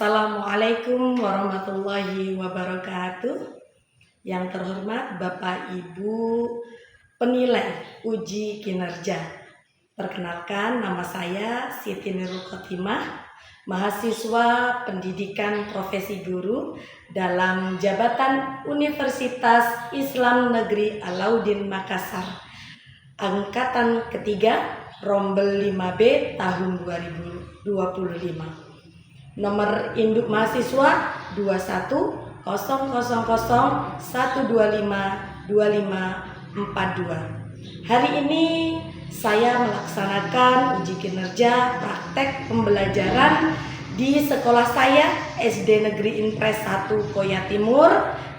Assalamualaikum warahmatullahi wabarakatuh. Yang terhormat Bapak Ibu penilai uji kinerja. Perkenalkan, nama saya Siti Nurul Khotimah, mahasiswa pendidikan profesi guru dalam jabatan Universitas Islam Negeri Alauddin Makassar, angkatan ketiga, Rombel 5B tahun 2025. Nomor induk mahasiswa 210012522542. Hari ini saya melaksanakan uji kinerja praktek pembelajaran di sekolah saya SD Negeri Impres 1 Koya Timur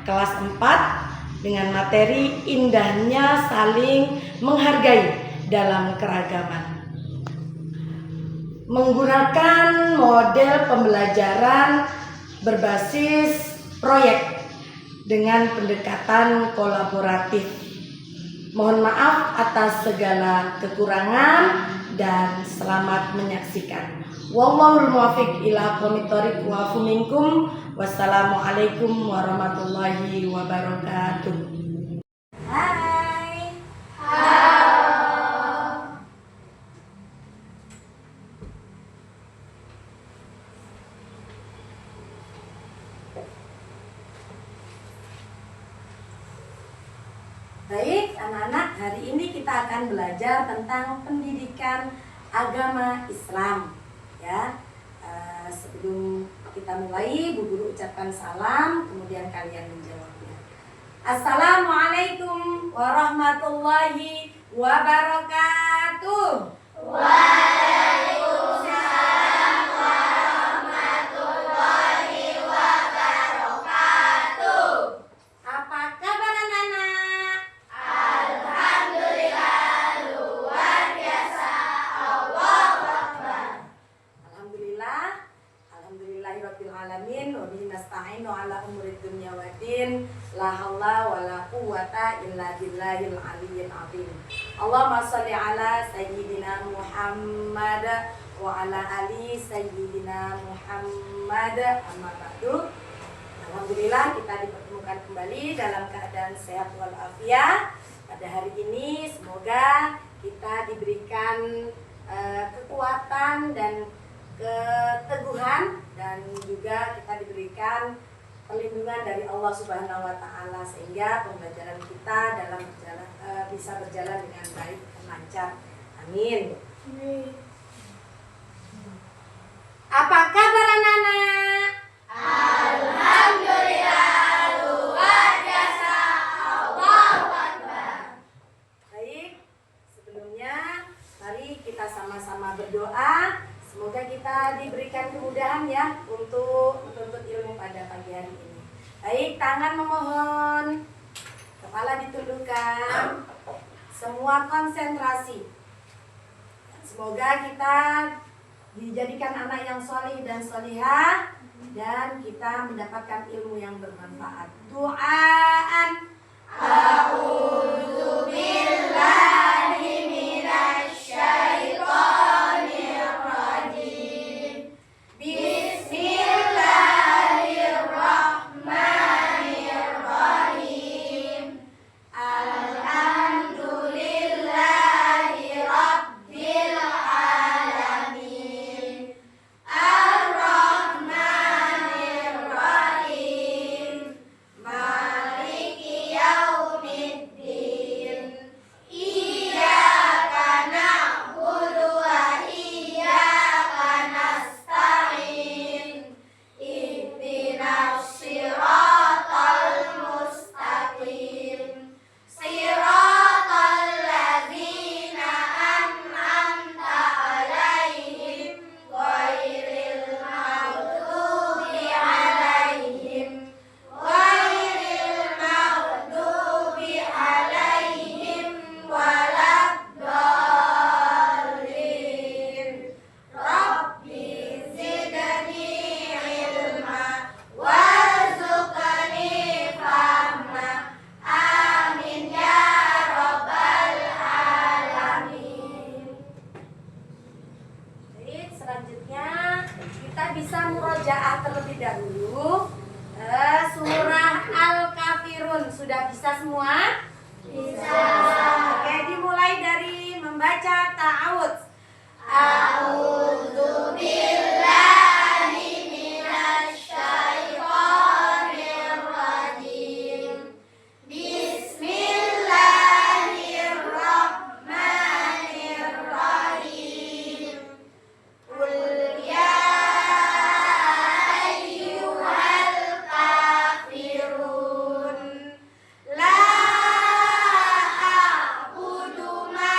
kelas 4 dengan materi indahnya saling menghargai dalam keragaman. Menggunakan model pembelajaran berbasis proyek dengan pendekatan kolaboratif. Mohon maaf atas segala kekurangan dan selamat menyaksikan. Wallahul muwaffiq ila aqwamit thoriq wa afu minkum. Wassalamualaikum warahmatullahi wabarakatuh. Baik, anak-anak, hari ini kita akan belajar tentang pendidikan agama Islam. Ya, sebelum kita mulai, Bu Guru ucapkan salam, kemudian kalian menjawabnya. Assalamualaikum warahmatullahi wabarakatuh. Waalaikumsalam warahmatullahi wabarakatuh. Apa kabar anak-anak? Alhamdulillahirrabbilalamin wa bihi nasta'inu ala umurid dunya waddin la haula wala quwwata illa billahil aliyyil azim. Allahumma shalli ala sayyidina Muhammad wa ala ali sayyidina Muhammad, amma ba'du. Alhamdulillah kita dipertemukan kembali dalam keadaan sehat walafiat. Pada hari ini semoga kita diberikan kekuatan dan keteguhan, dan juga kita diberikan perlindungan dari Allah Subhanahu wa Ta'ala, sehingga pembelajaran kita dalam bisa berjalan dengan baik dan lancar. Amin. Apa kabar anak-anak? Alhamdulillah, luar biasa. Allahu Akbar. Baik, sebelumnya mari kita sama-sama berdoa. Semoga kita diberikan kemudahan ya untuk menuntut ilmu pada pagi hari ini. Baik, tangan memohon, kepala ditundukkan, semua konsentrasi. Semoga kita dijadikan anak yang solih dan solihah, dan kita mendapatkan ilmu yang bermanfaat. Doaan. A'udzu billahi minasy syaithanir rajim. Bismillahirrahmanirrahim. Alhamdulillahi rabbil alamin. Ar-Rahmanir Rahim. Maliki yaumiddin. kita bisa murojaah terlebih dahulu surah Al-Kafirun. Sudah bisa semua? Bisa. Oke, dimulai dari membaca ta'awudz. A'udzu billahi minasyaitonir rajim. Bismillahirrahmanirrahim. Qul ya ayyuhal kafirun la a'budu ma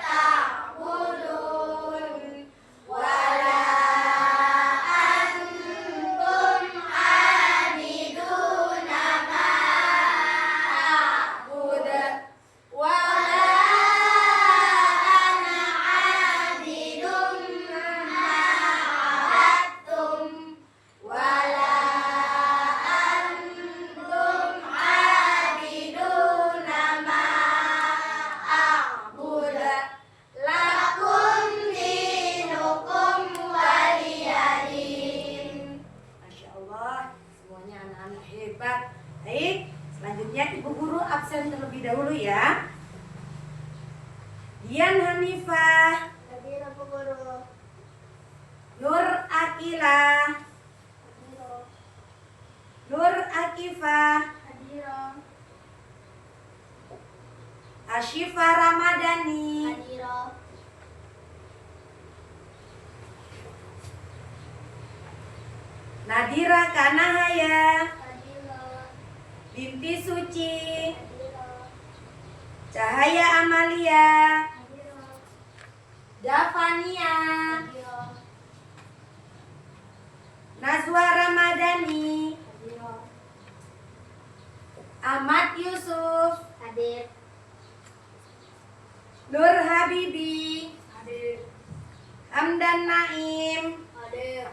ta'budun wala antum abiduna ma a'budu wala ana abidum ma abadtum wala antum abiduna ma a'budu lakum dinukum waliyadin. Masya Allah, semuanya anak-anak hebat. Baik, selanjutnya Ibu Guru absen terlebih dahulu ya. Dian Hanifah, Hadir Bu Guru. Nur Akila, Nur Akifah, Hadir. Ashifa Ramadhani, Hadir. Nadira Kanahaya, Hadir. Binti Suci, Hadir. Cahaya Amalia, Hadir. Davania, Hadir. Nazwa Ramadhani, Hadir. Ahmad Yusuf, Hadir. Nur Habibi, Hadir. Hamdan Naim, Hadir.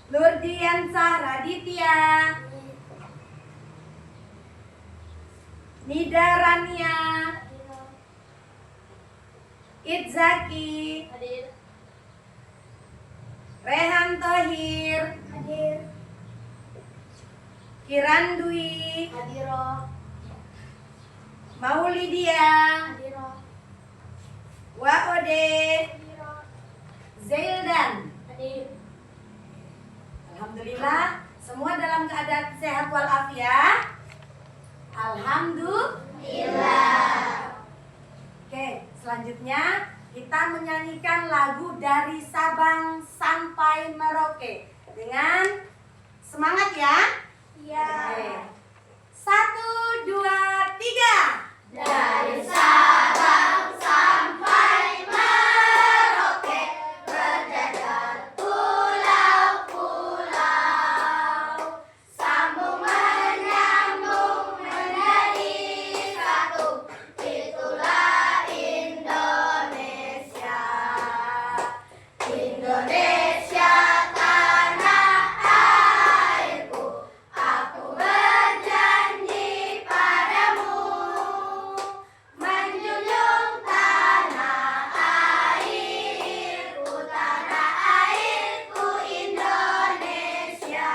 Nurdiansah Raditya, Nida Rania, Hadir. Idzaki, Hadir. Rehan Thohir, Hadir. Kiran Dwi, Hadir. Maulidia, Hadir. Waode, Hadir. Zaildan. Hadir. Alhamdulillah, semua dalam keadaan sehat walafiat. Alhamdulillah. Oke, selanjutnya kita menyanyikan lagu dari Sabang sampai Merauke dengan semangat ya. Iya. Oke. 1, 2, 3. Dari Sabang sampai Merauke, berjajar pulau-pulau, sambung menyambung menjadi satu, itulah Indonesia. Indonesia tanah airku, aku berjanji padamu, menjunjung tanah airku Indonesia.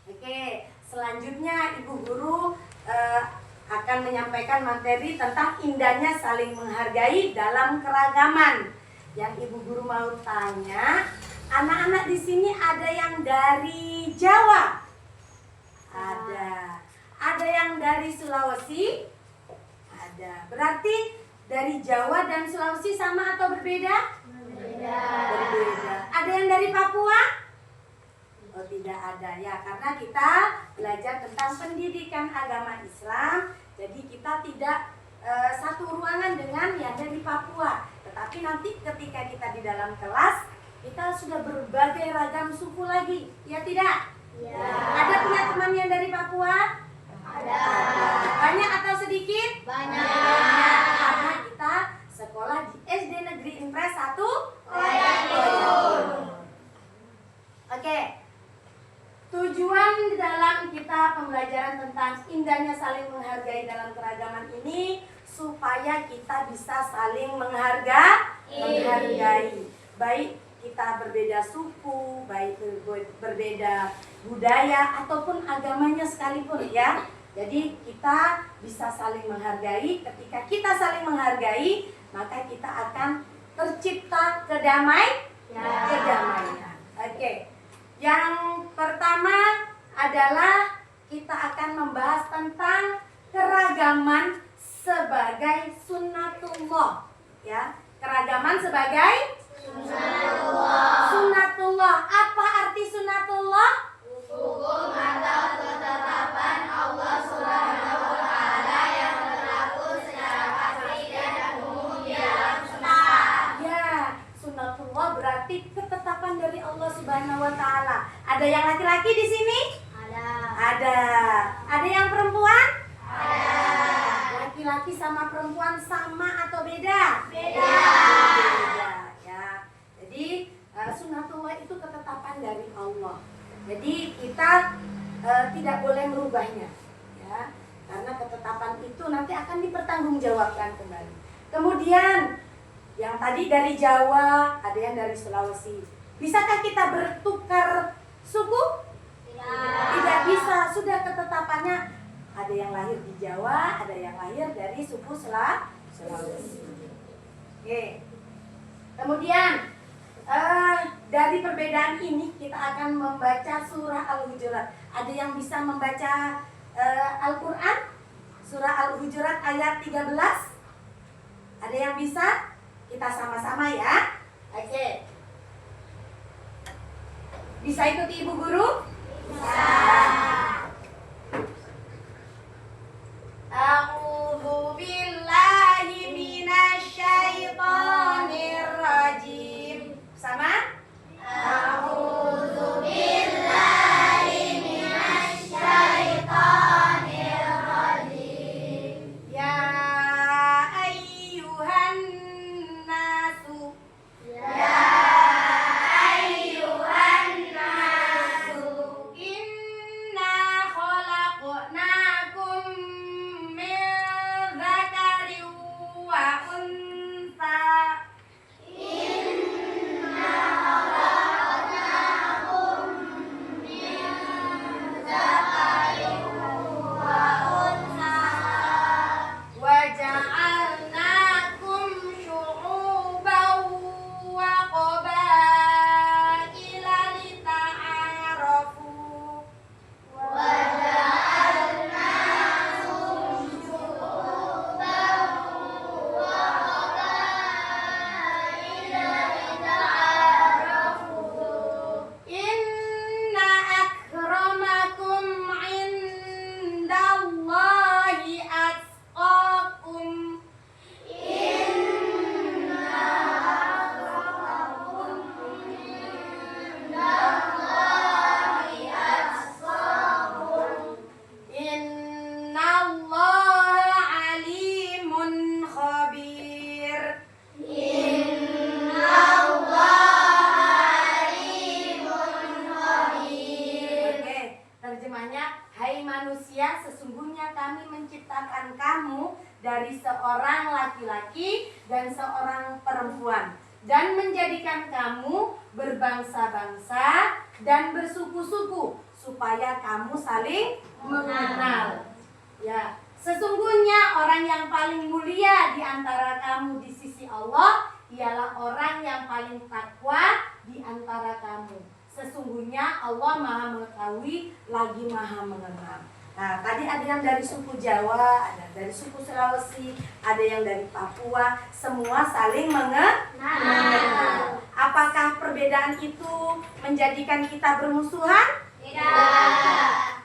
Oke, selanjutnya Ibu Guru akan menyampaikan materi tentang indahnya saling menghargai dalam keragaman. Yang Ibu Guru mau tanya, anak-anak di sini ada yang dari Jawa? Ada. Ada yang dari Sulawesi? Ada. Berarti dari Jawa dan Sulawesi sama atau berbeda? Berbeda. Ada yang dari Papua? Oh, tidak ada ya, karena kita belajar tentang pendidikan agama Islam. Jadi kita tidak satu ruangan dengan yang dari Papua. Tetapi nanti ketika kita di dalam kelas, kita sudah berbagai ragam suku lagi. Ya tidak? Ya. Ada punya teman yang dari Papua? Ada. Banyak atau sedikit? Banyak. Banyak, karena kita sekolah di SD Negeri Impres 1 Koyakun. Oke. Tujuan dalam kita pembelajaran tentang indahnya saling menghargai dalam keragaman ini supaya kita bisa saling menghargai. Baik kita berbeda suku, baik berbeda budaya ataupun agamanya sekalipun ya. Jadi kita bisa saling menghargai. Ketika kita saling menghargai, maka kita akan tercipta kedamaian. Oke. Yang pertama adalah kita akan membahas tentang keragaman sebagai sunnatullah. Ya, keragaman sebagai sunnatullah. Apa arti sunnatullah? Hukum atau ketetapan Allah Subhanahu wa Ta'ala yang berlaku secara pasti dan umum di alam semesta. Ya, sunnatullah berarti ketetapan dari Allah Subhanahu wa Ta'ala. Ada yang laki-laki di sini? Ada. Ada yang perempuan? Ada. Laki-laki sama perempuan sama atau beda? Beda. Beda ya. Jadi sunnatullah itu ketetapan dari Allah. Jadi kita tidak boleh merubahnya ya. Karena ketetapan itu nanti akan dipertanggungjawabkan kembali. Kemudian yang tadi dari Jawa, ada yang dari Sulawesi. Bisakah kita bertukar suku? Tidak bisa, sudah ketetapannya. Ada yang lahir di Jawa, ada yang lahir dari suku Sulawesi. Oke. Kemudian dari perbedaan ini kita akan membaca surah Al-Hujurat. Ada yang bisa membaca Al-Quran? Surah Al-Hujurat ayat 13. Ada yang bisa? Kita sama-sama ya. Oke. Bisa ikuti Ibu Guru? A'udzu billahi minasyaitonir rajim. Sama? A'udzu billahi minasyaitonir rajim. Ya ayyuhan nasu. Ya ayyuhan nasu. Inna khalaqnakum min dzakarin wa untha. Inna khalaqnakum min dzakarin wa untha. Wa ja'alnakum syu'uban wa qabaila lita'arafu. Wa ja'alnakum syu'uban wa qabaila lita'arafu. Inna akramakum indallahi atqakum. Inna akramakum indallahi atqakum. Innallaha alimun khabir. Innallaha alimun khabir. Oke, terjemahnya, hai manusia, sesungguhnya kami menciptakan kamu dari seorang laki-laki dan seorang perempuan dan menjadikan kamu berbangsa-bangsa dan bersuku-suku supaya kamu saling mengenal. Ya, sesungguhnya orang yang paling mulia di antara kamu di sisi Allah ialah orang yang paling takwa di antara kamu. Sesungguhnya Allah Maha mengetahui lagi Maha mengenal. Nah, tadi ada yang dari suku Jawa, ada dari suku Sulawesi, ada yang dari Papua, semua saling mengenal. Apakah perbedaan itu menjadikan kita bermusuhan? Tidak.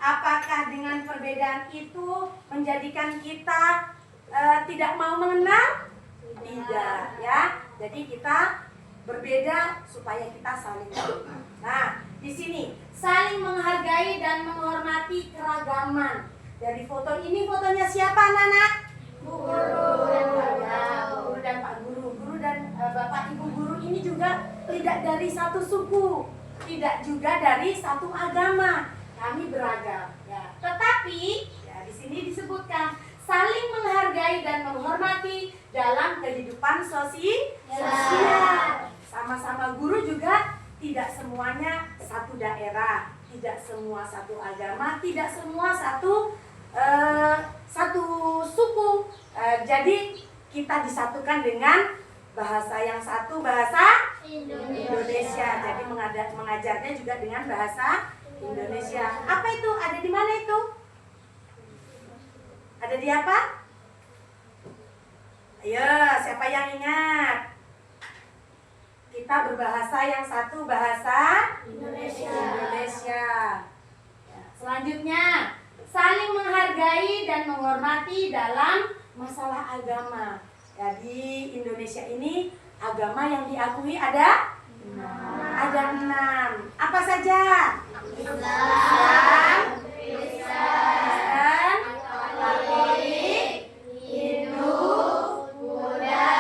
Apakah dengan perbedaan itu menjadikan kita tidak mau mengenal? Tidak, ya. Jadi kita berbeda supaya kita saling mengenal. Nah, di sini saling menghargai dan menghormati keragaman. Dari foto ini, fotonya siapa, Nana? Guru. Guru dan Pak Guru. Guru dan Bapak Ibu guru ini juga tidak dari satu suku, tidak juga dari satu agama. Kami beragam. Ya. Tetapi ya, di sini disebutkan saling menghargai dan menghormati dalam kehidupan sosial. Sama-sama guru juga tidak semuanya satu daerah, tidak semua satu agama, tidak semua satu suku. Jadi kita disatukan dengan bahasa yang satu, bahasa Indonesia. Jadi mengajarnya juga dengan bahasa Indonesia. Apa itu? Ada di mana itu? Ada di apa? Ayo, siapa yang ingat? Kita berbahasa yang satu, bahasa Indonesia. Ya, selanjutnya, saling menghargai dan menghormati dalam masalah agama. Ya, di Indonesia ini agama yang diakui ada 6. Apa saja? Islam, Kristen, Katolik, Hindu, Buddha,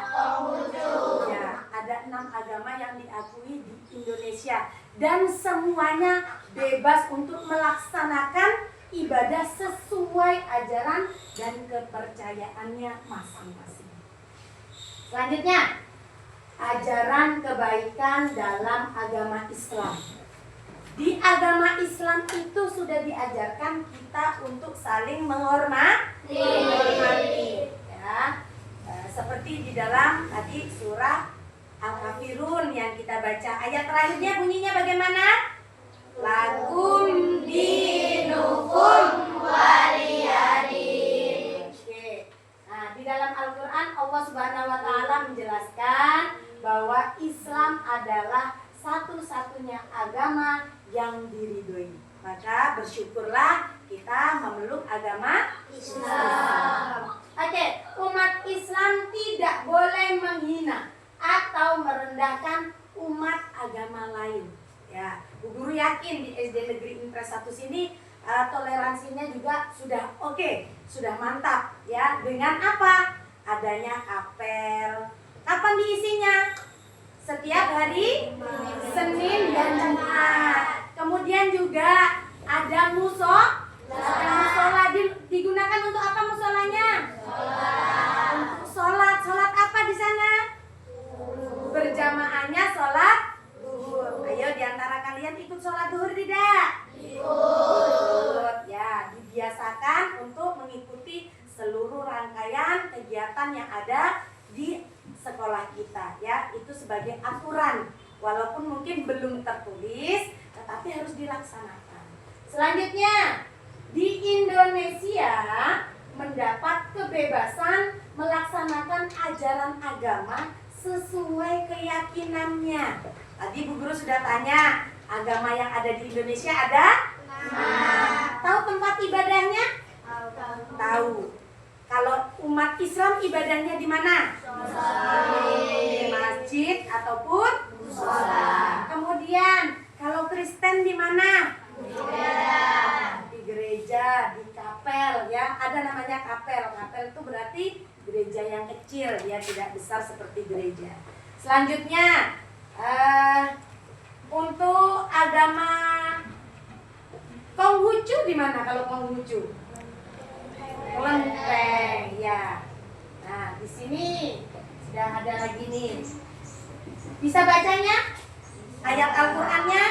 Konghucu. Ya, ada 6 agama yang diakui di Indonesia dan semuanya bebas untuk melaksanakan ibadah sesuai ajaran dan kepercayaannya masing-masing. Selanjutnya, ajaran kebaikan dalam agama Islam. Di agama Islam itu sudah diajarkan kita untuk saling menghormati. Ya, seperti di dalam tadi surah Al-Kafirun yang kita baca. Ayat terakhirnya bunyinya bagaimana? Lakum dinukum waliyadin. Oke. Nah, di dalam Al-Qur'an Allah Subhanahu wa taala menjelaskan bahwa Islam adalah satu-satunya agama yang diridhoi. Maka bersyukurlah kita memeluk agama Islam. Oke, umat Islam tidak boleh menghina atau merendahkan umat agama lain. Ya, Bu Guru yakin di SD Negeri Impres 1 sini toleransinya juga sudah oke, sudah mantap ya. Dengan apa? Adanya apel. Kapan diisinya? Setiap hari Senin dan Jumat. Kemudian juga ada musola. Digunakan untuk apa musolanya? Untuk sholat. Sholat apa di sana? Berjamaahnya sholat duhur. Ayo diantara kalian ikut sholat duhur tidak? Ikut. Ya, dibiasakan untuk mengikuti seluruh rangkaian kegiatan yang ada di sekolah kita ya. Itu sebagai aturan. Walaupun mungkin belum tertulis, tetapi harus dilaksanakan. Selanjutnya, di Indonesia mendapat kebebasan melaksanakan ajaran agama sesuai keyakinannya. Tadi Bu Guru sudah tanya, agama yang ada di Indonesia ada? Tahu tempat ibadahnya? Tahu. Kalau umat Islam ibadahnya di mana? Di masjid ataupun musola. Kemudian kalau Kristen di mana? Di gereja, di kapel ya. Ada namanya kapel. Kapel itu berarti gereja yang kecil, ya tidak besar seperti gereja. Selanjutnya untuk agama Konghucu di mana kalau Konghucu? Kelenteng ya. Nah, di sini sudah ada lagi nih. Bisa bacanya? Ayat Al-Qur'annya?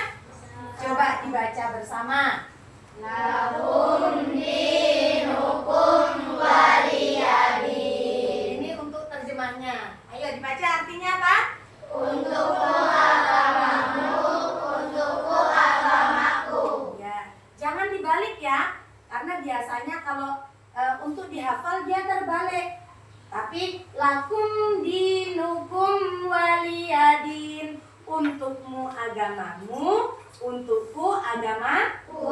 Coba dibaca bersama. Lakum dinukum waliyadin. Ini untuk terjemahnya. Ayo dibaca artinya apa? Untukku agamamu, untukku agamaku. Ya, jangan dibalik ya. Karena biasanya kalau untuk dihafal dia terbalik. Tapi lakum dinukum waliyadin. Untukmu agamamu, untukku agamaku.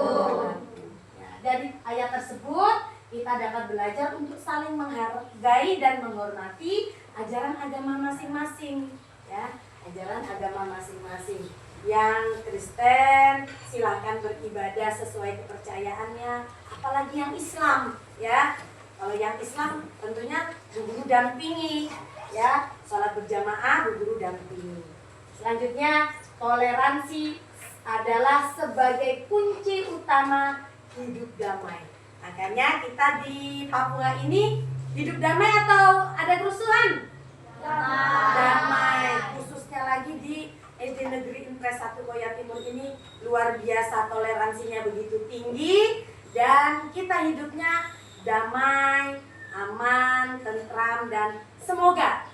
Ya, dari ayat tersebut kita dapat belajar untuk saling menghargai dan menghormati ajaran agama masing-masing. Ya, ajaran agama masing-masing. Yang Kristen silakan beribadah sesuai kepercayaannya, apalagi yang Islam ya. Kalau yang Islam tentunya Bu Guru dampingi ya, sholat berjamaah Bu Guru dampingi. Selanjutnya, toleransi adalah sebagai kunci utama hidup damai. Makanya kita di Papua ini hidup damai atau ada kerusuhan? Damai. Khususnya lagi di SD SD Negeri Impres 1 Koya Timur ini luar biasa, toleransinya begitu tinggi, dan kita hidupnya damai, aman, tentram, dan semoga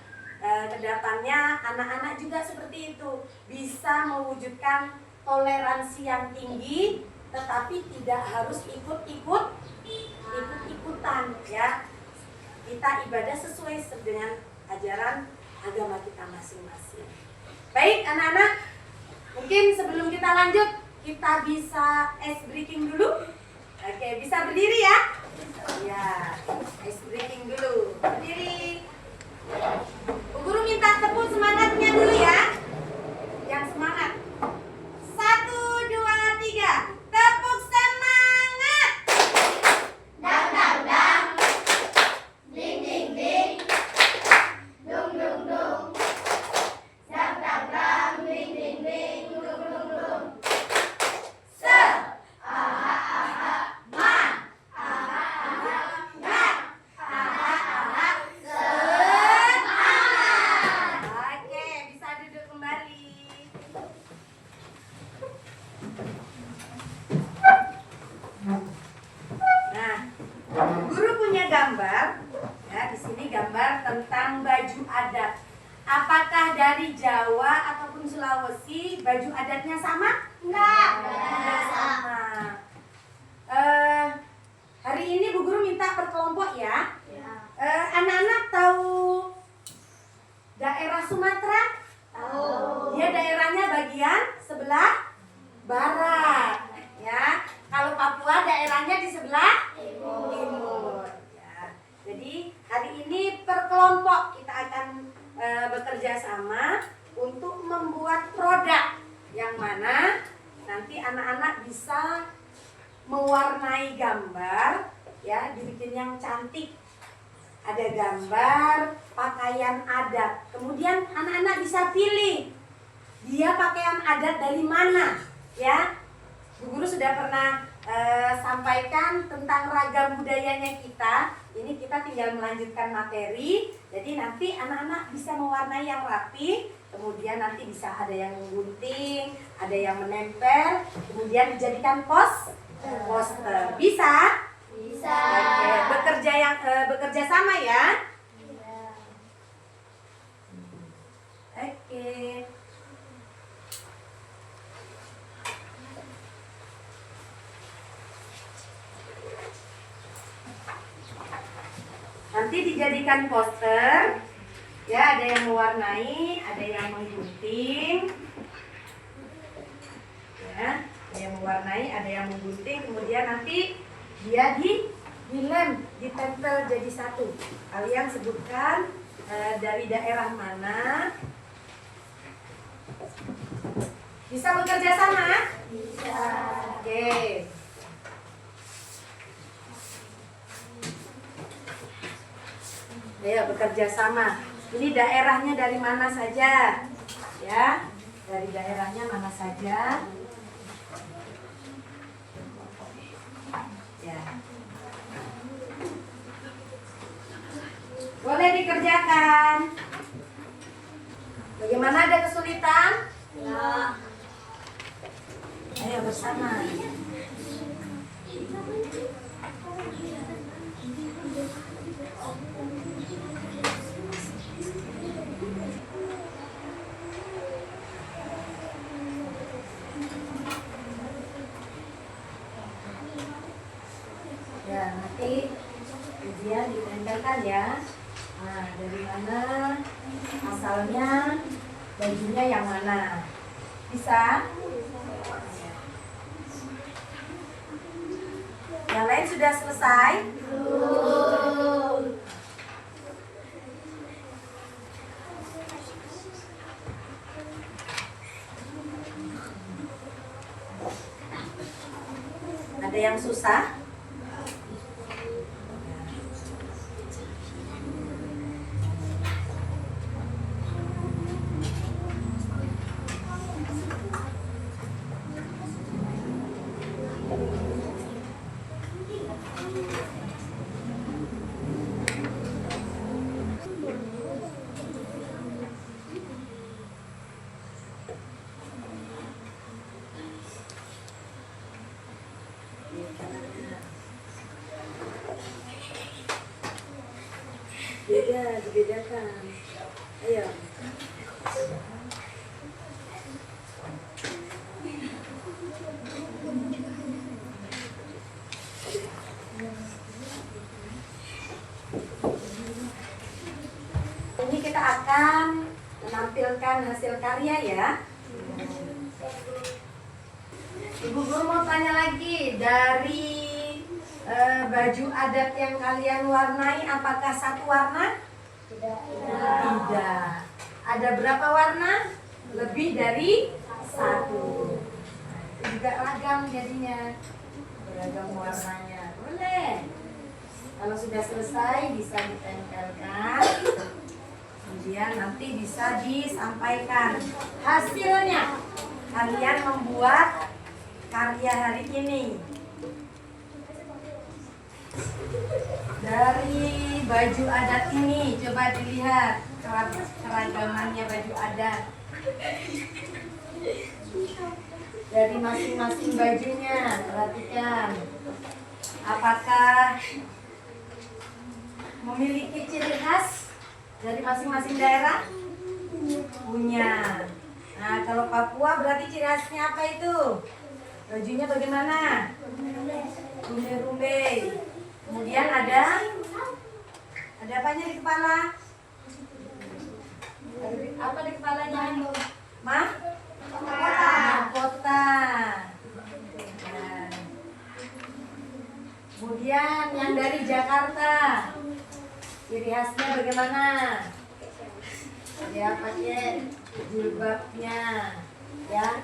kedepannya anak-anak juga seperti itu, bisa mewujudkan toleransi yang tinggi, tetapi tidak harus ikut-ikutan ya. Kita ibadah sesuai dengan ajaran agama kita masing-masing. Baik anak-anak, mungkin sebelum kita lanjut, kita bisa ice breaking dulu. Oke, bisa berdiri ya? Ya, ice breaking dulu. Berdiri. Bu Guru minta tepuk semangatnya dulu ya. Yang semangat. 1, 2, 3. Tepuk semangat. Dang dang dang, ding ding ding, dung dung dung, dang dang dang, ding ding ding, dung dung dung. Se, aha aha, man, aha aha, gat, aha aha, semangat. Oke, bisa duduk kembali. Nah, Guru punya gambar. Ya, di sini gambar tentang baju adat. Apakah dari Jawa ataupun Sulawesi baju adatnya sama? Enggak. Tidak sama. Hari ini Bu Guru minta per kelompok ya. Anak-anak tahu daerah Sumatera? Tahu. Dia daerahnya bagian sebelah barat, ya. Kalau Papua daerahnya di sebelah timur. Ya. Jadi hari ini per kelompok kita akan bekerja sama untuk membuat produk yang mana nanti anak-anak bisa mewarnai gambar, ya, dibikin yang cantik. Ada gambar pakaian adat. Kemudian anak-anak bisa pilih dia pakaian adat dari mana, ya. Bu Guru sudah pernah sampaikan tentang ragam budayanya kita. Ini kita tinggal melanjutkan materi. Jadi nanti anak-anak bisa mewarnai yang rapi. Kemudian nanti bisa ada yang menggunting, ada yang menempel, kemudian dijadikan poster. Bisa? Bisa. Oke, bekerja sama ya. Oke. Nanti dijadikan poster. Ya, ada yang mewarnai, ada yang menggunting. Ya, ada yang mewarnai, ada yang menggunting, kemudian nanti dia dilem, ditempel jadi satu. Kalian sebutkan dari daerah mana. Bisa bekerja sama? Bisa. Oke. Ayo bekerja sama. Ini daerahnya dari mana saja? Ya, dari daerahnya mana saja? Ya. Boleh dikerjakan. Bagaimana, ada kesulitan? Ya. Ayo bersama. Ya, nanti ujian ditempelkan ya. Nah, dari mana asalnya, bajunya yang mana? Bisa? Yang lain sudah selesai? Ada yang susah? Beda, dibedakan. Ayo. Ini kita akan menampilkan hasil karya ya. Ibu guru mau tanya lagi, dari baju adat yang kalian warnai apakah satu warna? Tidak. Ada berapa warna? Lebih dari satu. Itu juga ragam jadinya. Beragam warnanya. Boleh. Kalau sudah selesai bisa ditempelkan. Kemudian nanti bisa disampaikan hasilnya. Kalian membuat karya hari ini. Dari baju adat ini, coba dilihat keragamannya baju adat. Dari masing-masing bajunya, perhatikan. Apakah memiliki ciri khas dari masing-masing daerah? Punya. Nah, kalau Papua berarti ciri khasnya apa itu? Bajunya bagaimana? Rumbe-rumbe. Kemudian ada apanya di kepala? Apa di kepalanya? Mahkota. Nah. Kemudian yang dari Jakarta, ciri khasnya bagaimana? Dia pakai jilbabnya, ya.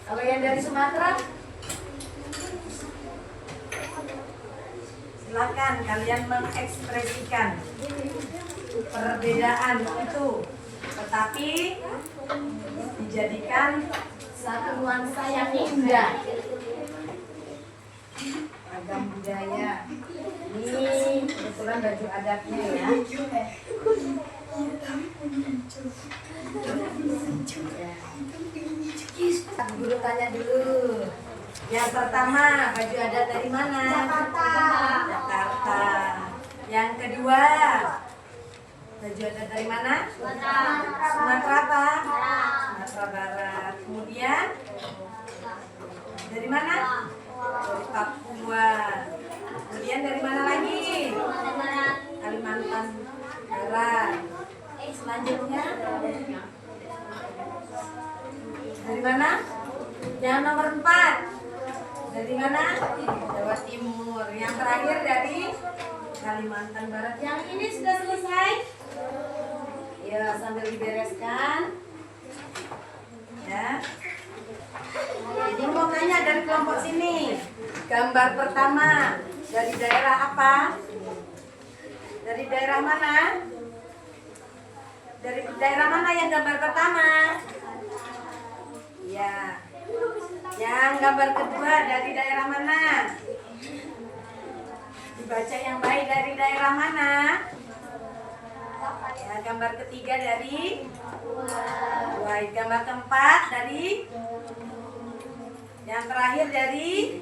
Kalau yang dari Sumatera, silakan kalian mengekspresikan perbedaan itu, tetapi dijadikan satu nuansa yang indah. Ragam budaya. Ini kebetulan baju adatnya ya. Guru tanya dulu. Yang pertama, baju adat dari mana? Jakarta. Yang kedua, baju adat dari mana? Sumatera apa? Sumatera Barat. Kemudian dari mana? Dari Papua. Kemudian dari mana lagi? Kalimantan Barat. Selanjutnya dari mana? Yang nomor 4 dari mana? Jawa Timur. Yang terakhir dari Kalimantan Barat. Yang ini sudah selesai? Ya, sambil dibereskan. Ya. Jadi mau tanya dari kelompok sini. Gambar pertama dari daerah apa? Dari daerah mana? Dari daerah mana yang gambar pertama? Ya. Yang gambar kedua dari daerah mana? Dibaca yang baik, dari daerah mana? Ya, gambar ketiga dari Kuwait. Gambar keempat dari, yang terakhir dari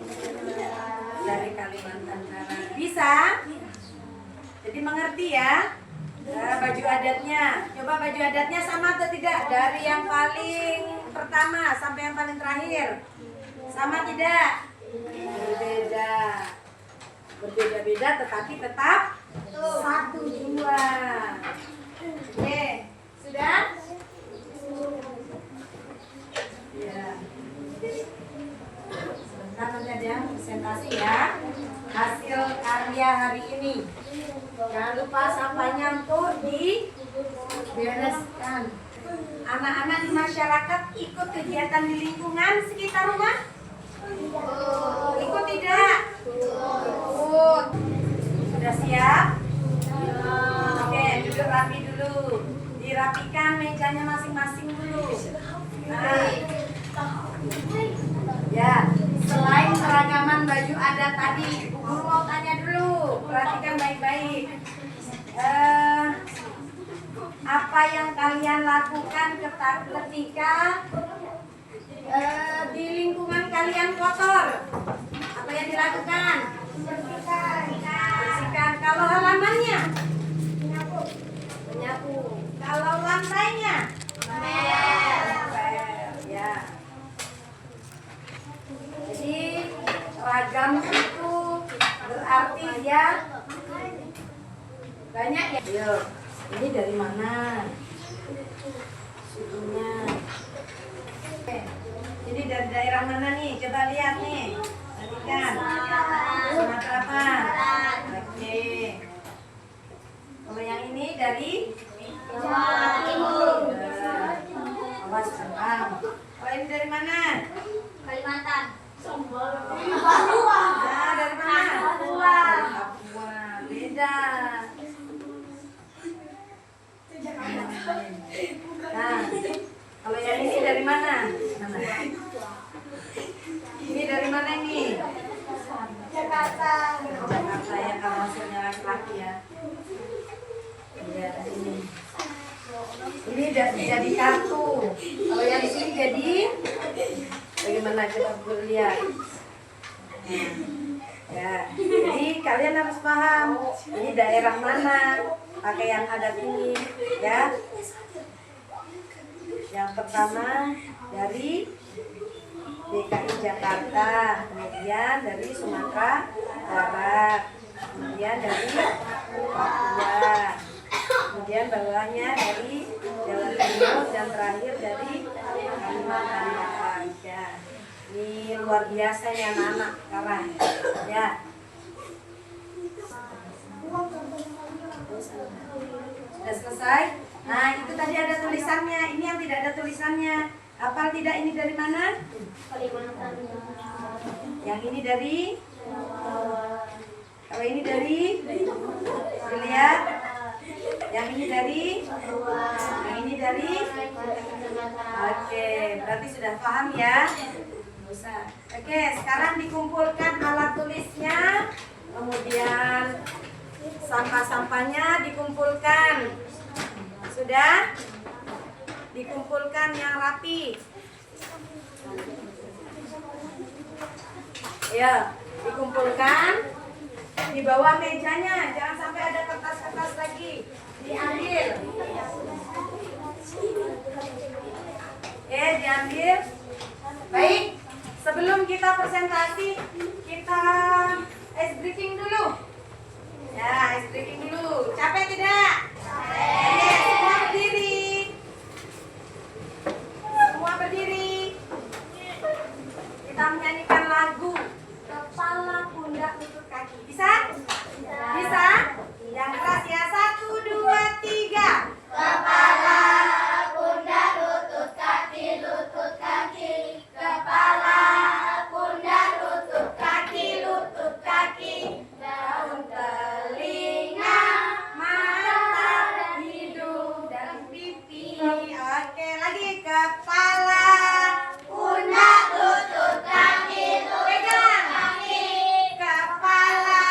Kalimantan Barat. Bisa? Jadi mengerti ya? Baju adatnya. Coba baju adatnya sama atau tidak? Dari yang paling pertama sampai yang paling terakhir. Sama tidak? Berbeda. Berbeda-beda tetapi tetap satu jua. Oke, sudah? Ya. Sebentar nanti ada yang presentasi ya. Hasil karya hari ini. Jangan lupa sampahnya untuk dibereskan. Anak-anak di masyarakat ikut kegiatan di lingkungan sekitar rumah? Ikut tidak? Ikut. Sudah siap? Oke, duduk rapi dulu. Dirapikan mejanya masing-masing dulu. Nah. Ya, selain keragaman baju adat tadi, Bu Guru mau tanya dulu. Perhatikan baik-baik. Apa yang kalian lakukan ketika Di lingkungan kalian kotor, apa yang dilakukan? Bersihkan. Kalau halamannya? Menyapu. Kalau lantainya? Ya. Jadi ragam itu berarti dia banyak ya. Yuk, ini dari mana? Sukunya. Jadi dari daerah mana nih? Coba lihat nih. Perhatikan. Sumatera Barat. Oke. Kalau yang ini dari Jawa Timur. Awas paham. Kalau ini dari mana? Kalimantan. Nah, dari mana? Papua. Papua. Beda. Nah, kalau yang ini dari mana? Mana? Ini dari mana ini? Jakarta. Jakarta ya, kalau maksudnya laki-laki ya. Iya, ini. Ini jadi kartu. Kalau yang di sini jadi bagaimana kita lihat? Ya, jadi kalian harus paham ini daerah mana pakai yang adat ini, ya. Yang pertama dari DKI Jakarta, kemudian dari Sumatera Barat, kemudian dari Papua, kemudian bawahnya dari Jawa Timur, dan terakhir dari Kalimantan Barat. Ya. Ini luar biasa ya anak-anak sekarang, ya. Sudah selesai? Nah, itu tadi ada tulisannya. Ini yang tidak ada tulisannya. Hafal tidak ini dari mana? Kalimantan. Yang ini dari? Kalau ini dari? Dilihat. Yang ini dari? Yang ini dari? Oke, berarti sudah paham ya? Oke, sekarang dikumpulkan alat tulisnya. Kemudian sampah-sampahnya dikumpulkan. Sudah? Dikumpulkan yang rapi. Ya, dikumpulkan di bawah mejanya. Jangan sampai ada kertas-kertas lagi. Diambil. Diambil. Baik, sebelum kita presentasi, kita ice breaking dulu. Ya, ice breaking dulu. Capek tidak? Capek. Semua berdiri. Semua berdiri. Kita menyanyikan lagu Kepala, Pundak, Lutut, Kaki. Bisa? Bisa? Yang keras ya. 1, 2, 3. Kepala, pundak, lutut, kaki, lutut, kaki. Kepala, pundak, lutut, kaki, lutut, kaki. Daun, telinga, mata, hidung, dan pipi. Oke, lagi kepala, Pundak, lutut, kaki, lutut, pegang. kaki. Kepala,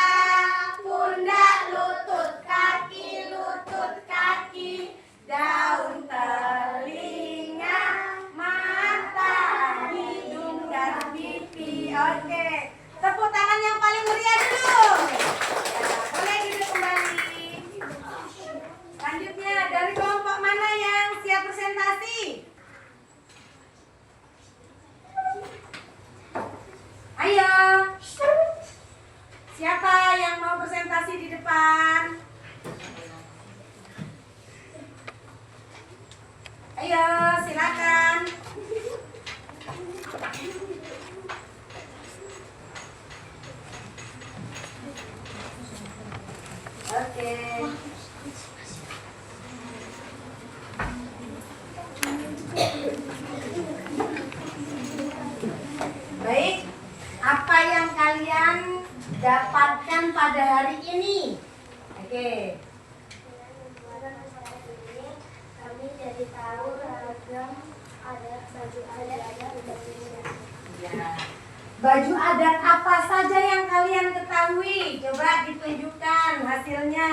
pundak, lutut, kaki, lutut, kaki. Daun, telinga, mata, hidung, dan pipi. Oke, tepuk tangan yang paling meriah dulu. Ya, boleh duduk kembali. Selanjutnya, dari kelompok mana yang siap presentasi? Ayo. Siapa yang mau presentasi di depan? Ayo, silakan. Oke. Baik, apa yang kalian dapatkan pada hari ini? Oke. Kami jadi tahu ragam ada baju adat Ya. Baju adat apa saja yang kalian ketahui? Coba ditunjukkan hasilnya.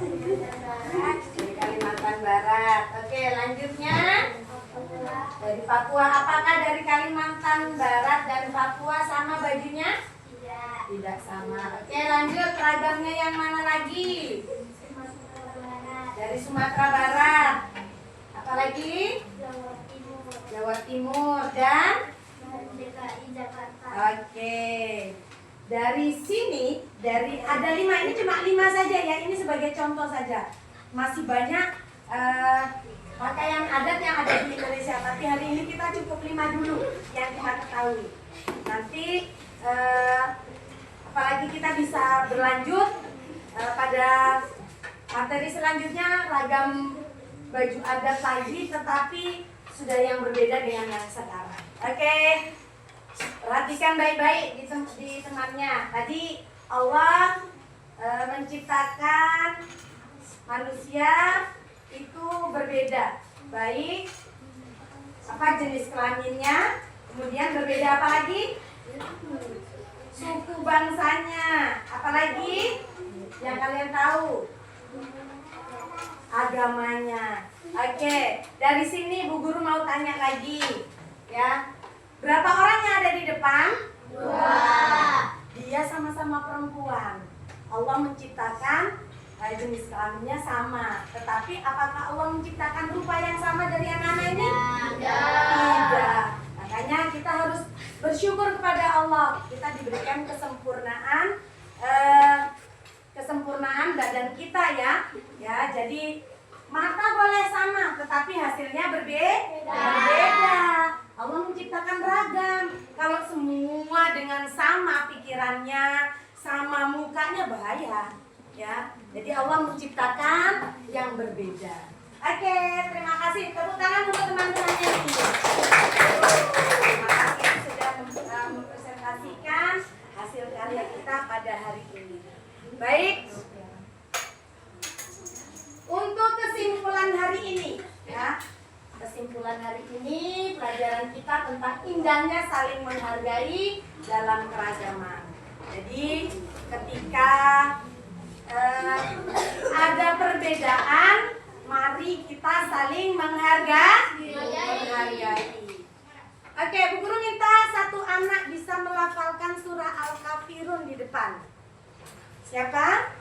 Dari Kalimantan Barat. Oke, lanjutnya dari Papua. Apakah dari Kalimantan Barat dan Papua sama bajunya? Tidak sama. Oke, lanjut. Seragamnya yang mana lagi? Dari Sumatera Barat. Apalagi? Jawa Timur dan DKI Jakarta. oke. Dari sini, ada 5, ini cuma 5 saja ya. Ini sebagai contoh saja. Masih banyak pakaian adat yang ada di Indonesia. Tapi hari ini kita cukup 5 dulu yang kita ketahui. Nanti apalagi kita bisa berlanjut pada materi selanjutnya, ragam baju adat lagi, tetapi sudah yang berbeda dengan yang sekarang. Oke, perhatikan baik-baik di temannya. Tadi Allah menciptakan manusia itu berbeda, baik apa jenis kelaminnya, kemudian berbeda apa lagi? Suku bangsanya, apalagi yang kalian tahu? Agamanya. Oke, dari sini Bu Guru mau tanya lagi, ya. Berapa orang yang ada di depan? 2. Dia sama-sama perempuan. Allah menciptakan jenis kelaminnya sama. Tetapi apakah Allah menciptakan rupa yang sama dari anak-anak ini? Tidak. Makanya kita harus bersyukur kepada Allah. Kita diberikan kesempurnaan badan kita ya. Ya, jadi mata boleh sama, tetapi hasilnya berbeda. Allah menciptakan ragam. Kalau semua dengan sama pikirannya, sama mukanya, bahaya. Ya, jadi Allah menciptakan yang berbeda. Oke, terima kasih. Tepuk tangan untuk teman-teman ini. Terima kasih sudah mempresentasikan hasil karya kita pada hari ini. Baik. Untuk kesimpulan hari ini, ya. Kesimpulan hari ini pelajaran kita tentang indahnya saling menghargai dalam keragaman. Jadi ketika ada perbedaan, mari kita saling menghargai. Oke, Bu Guru minta satu anak bisa melafalkan surah Al-Kafirun di depan. Siapa?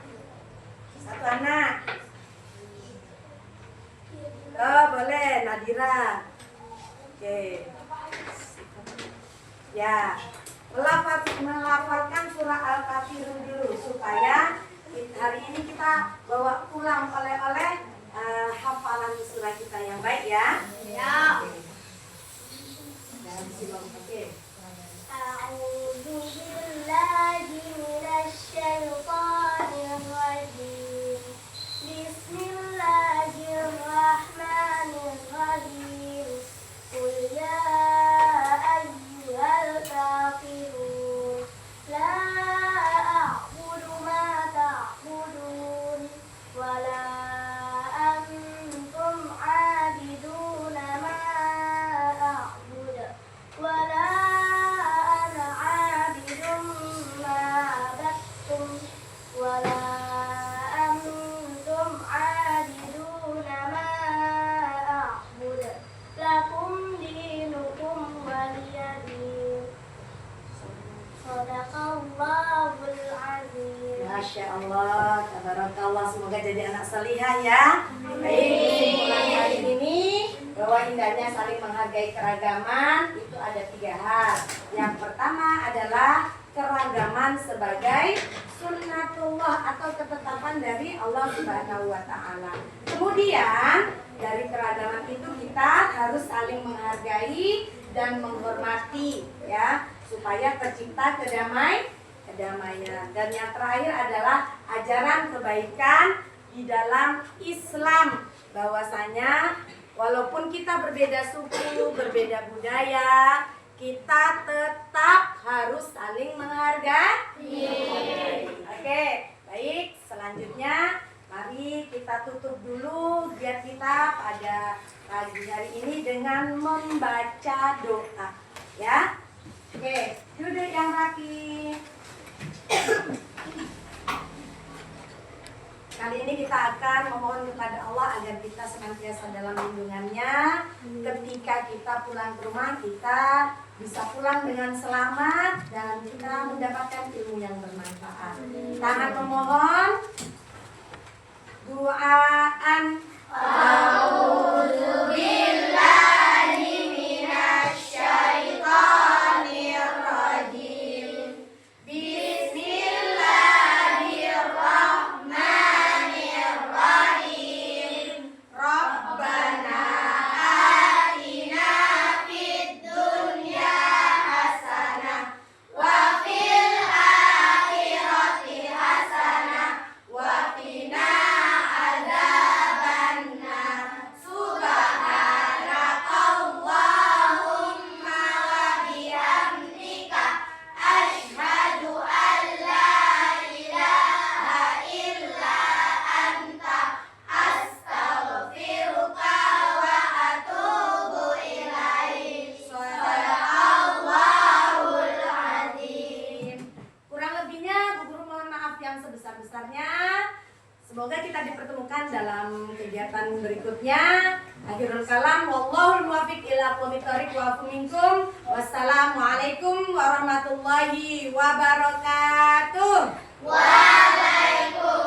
Satu anak. Oh, boleh, Nadira. Oke. Ya, melafalkan surah Al-Kafirun dulu supaya hari ini kita bawa pulang oleh-oleh hafalan surah kita yang baik ya. Ya. Oke. A'udzu billahi minasyaitonir rajim. Bismillahirrahmanirrahim. Qul ya ayyuhal kafirun la a'budu ma ta'budun wa la antum 'abiduna ma a'budu wa la ana 'abidun ma 'abadtum wa la lakum dinukum waliyadin. Shadaqallahul azim. Masya Allah, tabarakallah, semoga jadi anak salihah ya. Baik, kesimpulan hari ini bahwa indahnya saling menghargai keragaman itu ada 3 hal. Yang pertama adalah keragaman sebagai sunnatullah atau ketetapan dari Allah Subhanahu wa Ta'ala. Kemudian dari keragaman itu kita harus saling menghargai dan menghormati ya, supaya tercipta kedamaian. Dan yang terakhir adalah ajaran kebaikan di dalam Islam, bahwasanya walaupun kita berbeda suku, berbeda budaya, kita tetap harus saling menghargai. Oke, baik. Selanjutnya mari kita tutup dulu biar kita pada pagi hari ini dengan membaca doa, ya. Oke, duduk yang rapi. Kali ini kita akan memohon kepada Allah agar kita senantiasa dalam lindungannya. Ketika kita pulang ke rumah, kita bisa pulang dengan selamat dan kita mendapatkan ilmu yang bermanfaat. Tahan memohon. Duaan. A'udzu billahi minasyaitonir rajim. Bismillahirrahmanirrahim. Rabbana atina fid dunya hasanah wa fil akhirati hasanah wa qina adzabannar. Subhanakallahumma wa bihamdika asyhadu an la ilaha illa anta astaghfiruka wa atubu ilaik. Shadaqallahul azim. Kurang lebihnya Bu Guru mohon maaf yang sebesar-besarnya. Semoga kita dipertemukan dalam kegiatan berikutnya. Akhirul kalam, wallahul muwaffiq ila aqwamit thoriq wa afu minkum. Wassalamualaikum warahmatullahi wabarakatuh. Waalaikumsalam.